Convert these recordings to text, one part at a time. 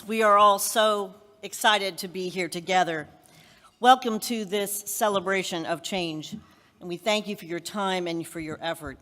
friends, we are all so excited to be here together. Welcome to this celebration of change, and we thank you for your time and for your effort.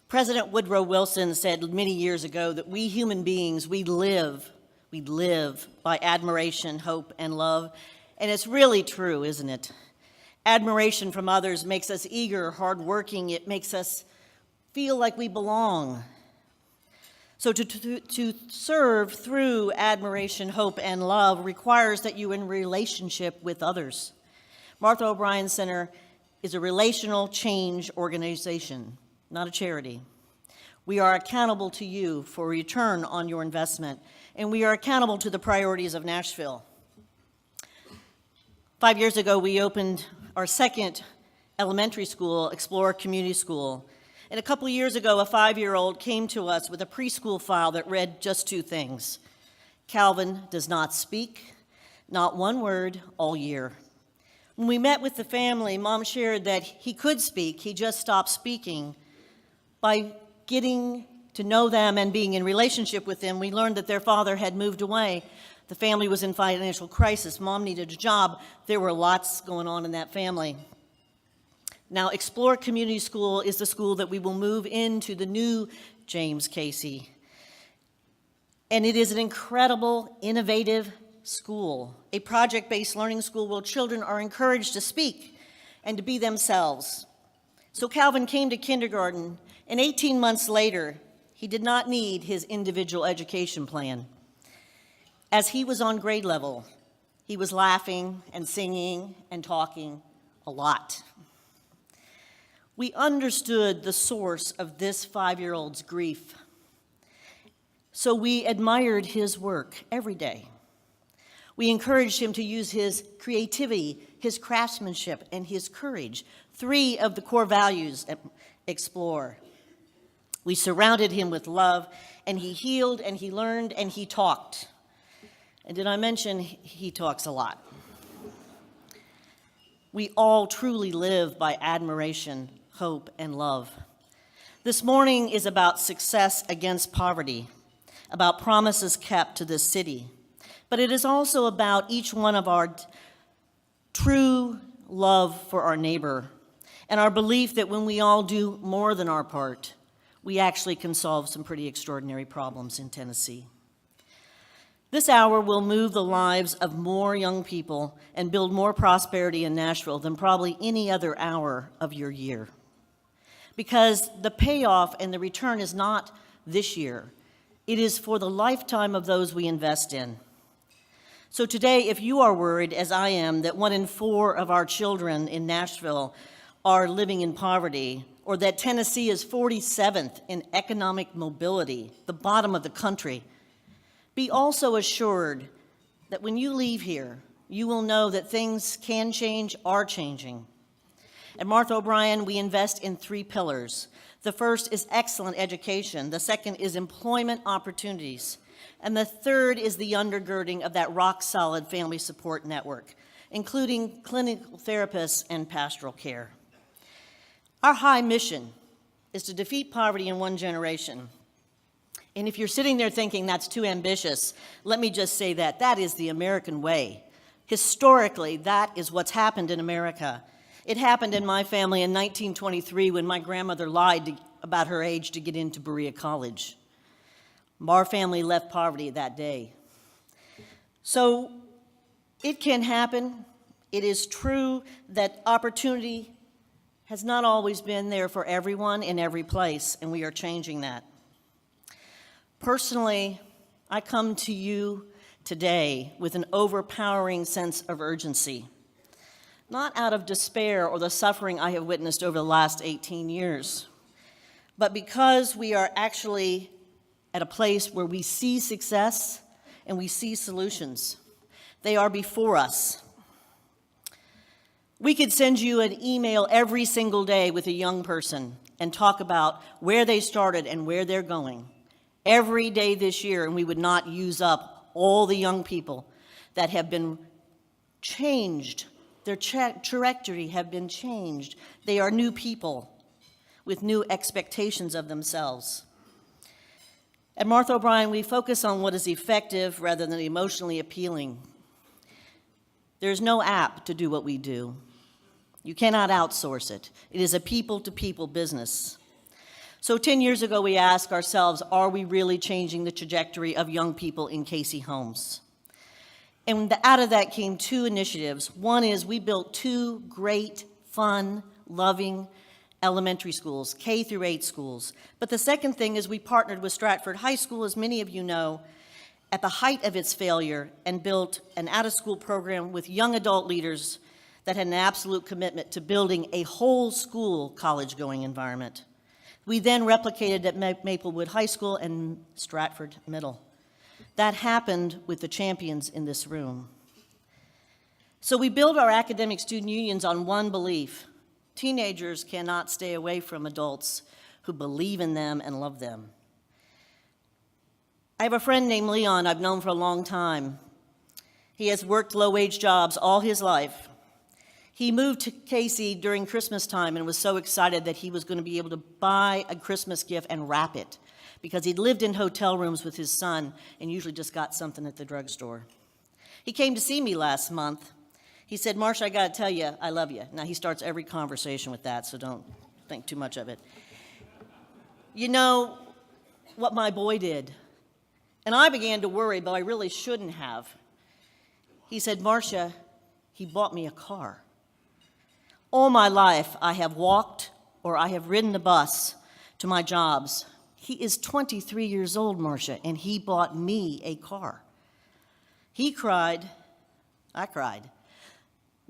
President Woodrow Wilson said many years ago that we human beings, we live by admiration, hope, and love, and it's really true, isn't it? Admiration from others makes us eager, hardworking. It makes us feel like we belong. So to serve through admiration, hope, and love requires that you're in relationship with others. Martha O'Brien Center is a relational change organization, not a charity. We are accountable to you for return on your investment, and we are accountable to the priorities of Nashville. 5 years ago, we opened our second elementary school, Explorer Community School. And a couple of years ago, a 5-year-old came to us with a preschool file that read just two things. Calvin does not speak, not one word all year. When we met with the family, Mom shared that he could speak, he just stopped speaking. By getting to know them and being in relationship with them, we learned that their father had moved away. The family was in financial crisis. Mom needed a job. There were lots going on in that family. Now, Explore Community School is the school that we will move into the new James Casey. And it is an incredible, innovative school, a project-based learning school where children are encouraged to speak and to be themselves. So Calvin came to kindergarten, and 18 months later, he did not need his individual education plan. As he was on grade level, he was laughing and singing and talking a lot. We understood the source of this 5-year-old's grief, so we admired his work every day. We encouraged him to use his creativity, his craftsmanship, and his courage, 3 of the core values at Explore. We surrounded him with love, and he healed, and he learned, and he talked. And did I mention he talks a lot? We all truly live by admiration, hope, and love. This morning is about success against poverty, about promises kept to this city, but it is also about each one of our true love for our neighbor and our belief that when we all do more than our part, we actually can solve some pretty extraordinary problems in Tennessee. This hour will move the lives of more young people and build more prosperity in Nashville than probably any other hour of your year. Because the payoff and the return is not this year. It is for the lifetime of those we invest in. So today, if you are worried, as I am, that 1 in 4 of our children in Nashville are living in poverty, or that Tennessee is 47th in economic mobility, the bottom of the country, be also assured that when you leave here, you will know that things can change, are changing. At Martha O'Brien, we invest in 3 pillars. The first is excellent education. The second is employment opportunities. And the third is the undergirding of that rock-solid family support network, including clinical therapists and pastoral care. Our high mission is to defeat poverty in 1 generation. And if you're sitting there thinking that's too ambitious, let me just say that that is the American way. Historically, that is what's happened in America. It happened in my family in 1923 when my grandmother lied about her age to get into Berea College. Our family left poverty that day. So it can happen. It is true that opportunity has not always been there for everyone in every place, and we are changing that. Personally, I come to you today with an overpowering sense of urgency. Not out of despair or the suffering I have witnessed over the last 18 years, but because we are actually at a place where we see success and we see solutions. They are before us. We could send you an email every single day with a young person and talk about where they started and where they're going every day this year, and we would not use up all the young people that have been changed. Their trajectory have been changed. They are new people with new expectations of themselves. At Martha O'Brien, we focus on what is effective rather than emotionally appealing. There's no app to do what we do. You cannot outsource it. It is a people-to-people business. So 10 years ago, we asked ourselves, are we really changing the trajectory of young people in Casey homes? And out of that came two initiatives. One is we built two great, fun, loving elementary schools, K through 8 schools. But the second thing is we partnered with Stratford High School, as many of you know, at the height of its failure, and built an out-of-school program with young adult leaders that had an absolute commitment to building a whole school college-going environment. We then replicated at Maplewood High School and Stratford Middle. That happened with the champions in this room. So we build our academic student unions on one belief: teenagers cannot stay away from adults who believe in them and love them. I have a friend named Leon I've known for a long time. He has worked low-wage jobs all his life. He moved to Casey during Christmas time and was so excited that he was going to be able to buy a Christmas gift and wrap it, because he'd lived in hotel rooms with his son and usually just got something at the drugstore. He came to see me last month. He said, "Marsha, I got to tell you, I love you." Now, he starts every conversation with that, so don't think too much of it. You know what my boy did? And I began to worry, but I really shouldn't have. He said, "Marsha, he bought me a car. All my life, I have walked or I have ridden the bus to my jobs. He is 23 years old, Marsha, and he bought me a car." He cried. I cried.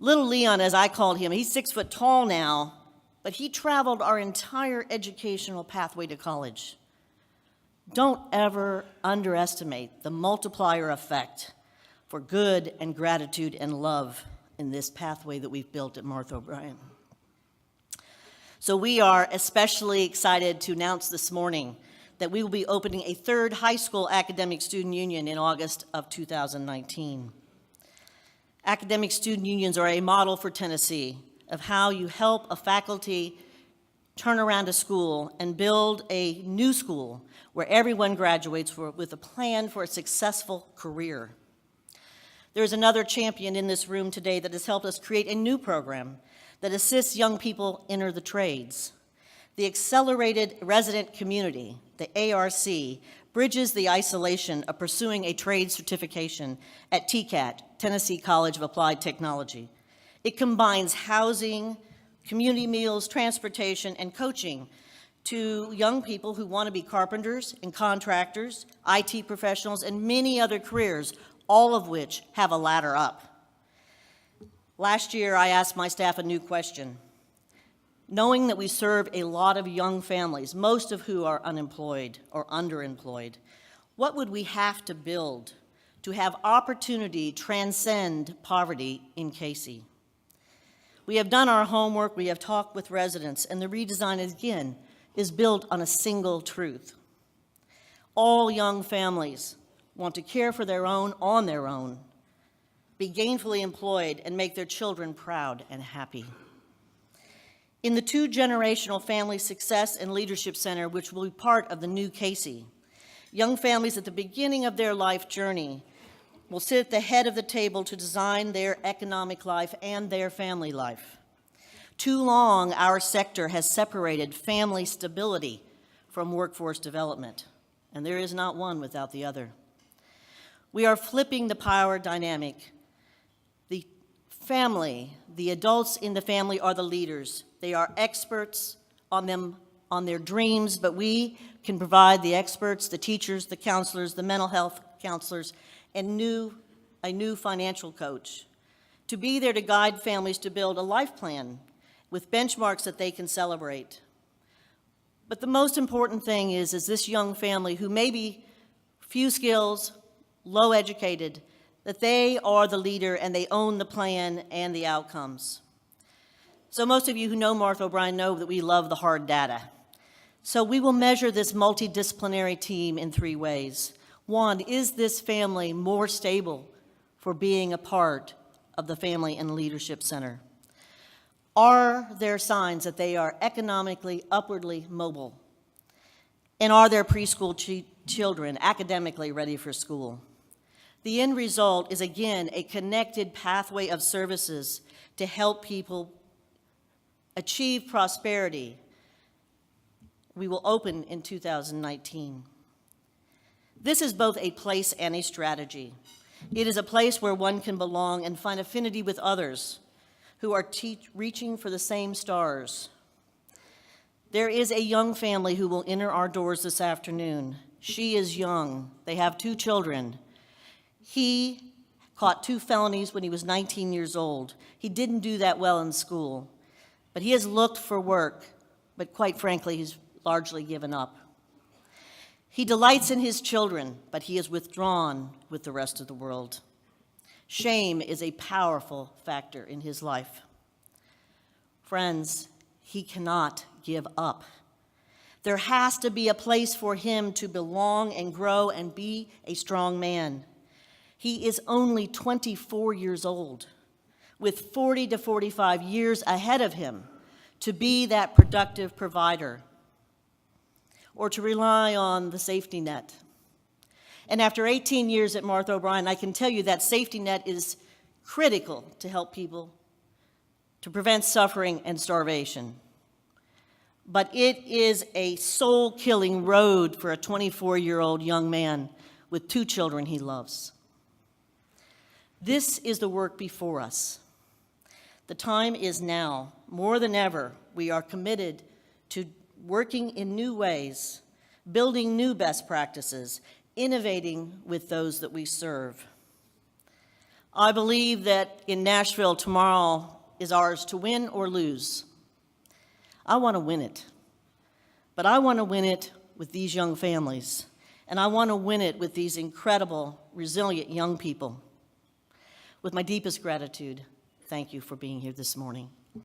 Little Leon, as I called him, he's 6 foot tall now, but he traveled our entire educational pathway to college. Don't ever underestimate the multiplier effect for good and gratitude and love in this pathway that we've built at Martha O'Brien. So we are especially excited to announce this morning that we will be opening a third high school academic student union in August of 2019. Academic student unions are a model for Tennessee of how you help a faculty turn around a school and build a new school where everyone graduates with a plan for a successful career. There is another champion in this room today that has helped us create a new program that assists young people enter the trades. The Accelerated Resident Community, the ARC, bridges the isolation of pursuing a trade certification at TCAT, Tennessee College of Applied Technology. It combines housing, community meals, transportation, and coaching to young people who want to be carpenters and contractors, IT professionals, and many other careers, all of which have a ladder up. Last year, I asked my staff a new question. Knowing that we serve a lot of young families, most of who are unemployed or underemployed, what would we have to build to have opportunity transcend poverty in Casey? We have done our homework, we have talked with residents, and the redesign, again, is built on a single truth. All young families want to care for their own on their own, be gainfully employed, and make their children proud and happy. In the 2-generational Family Success and Leadership Center, which will be part of the new Casey, young families at the beginning of their life journey will sit at the head of the table to design their economic life and their family life. Too long, our sector has separated family stability from workforce development, and there is not one without the other. We are flipping the power dynamic. The family, the adults in the family are the leaders. They are experts on their dreams, but we can provide the experts, the teachers, the counselors, the mental health counselors, and a new financial coach to be there to guide families to build a life plan with benchmarks that they can celebrate. But the most important thing is this young family who may be few skills, low educated, that they are the leader and they own the plan and the outcomes. So most of you who know Martha O'Brien know that we love the hard data. So we will measure this multidisciplinary team in 3 ways. 1, is this family more stable for being a part of the Family and Leadership Center? Are there signs that they are economically upwardly mobile? And are their preschool children academically ready for school. The end result is, again, a connected pathway of services to help people achieve prosperity. We will open in 2019. This is both a place and a strategy. It is a place where one can belong and find affinity with others who are reaching for the same stars. There is a young family who will enter our doors this afternoon. She is young. They have 2 children. He caught 2 felonies when he was 19 years old. He didn't do that well in school, but he has looked for work, but quite frankly, he's largely given up. He delights in his children, but he is withdrawn with the rest of the world. Shame is a powerful factor in his life. Friends, he cannot give up. There has to be a place for him to belong and grow and be a strong man. He is only 24 years old, with 40 to 45 years ahead of him to be that productive provider or to rely on the safety net. And after 18 years at Martha O'Brien, I can tell you that safety net is critical to help people to prevent suffering and starvation. But it is a soul-killing road for a 24-year-old young man with 2 children he loves. This is the work before us. The time is now. More than ever, we are committed to working in new ways, building new best practices, innovating with those that we serve. I believe that in Nashville tomorrow is ours to win or lose. I want to win it, but I want to win it with these young families, and I want to win it with these incredible, resilient young people. With my deepest gratitude, thank you for being here this morning.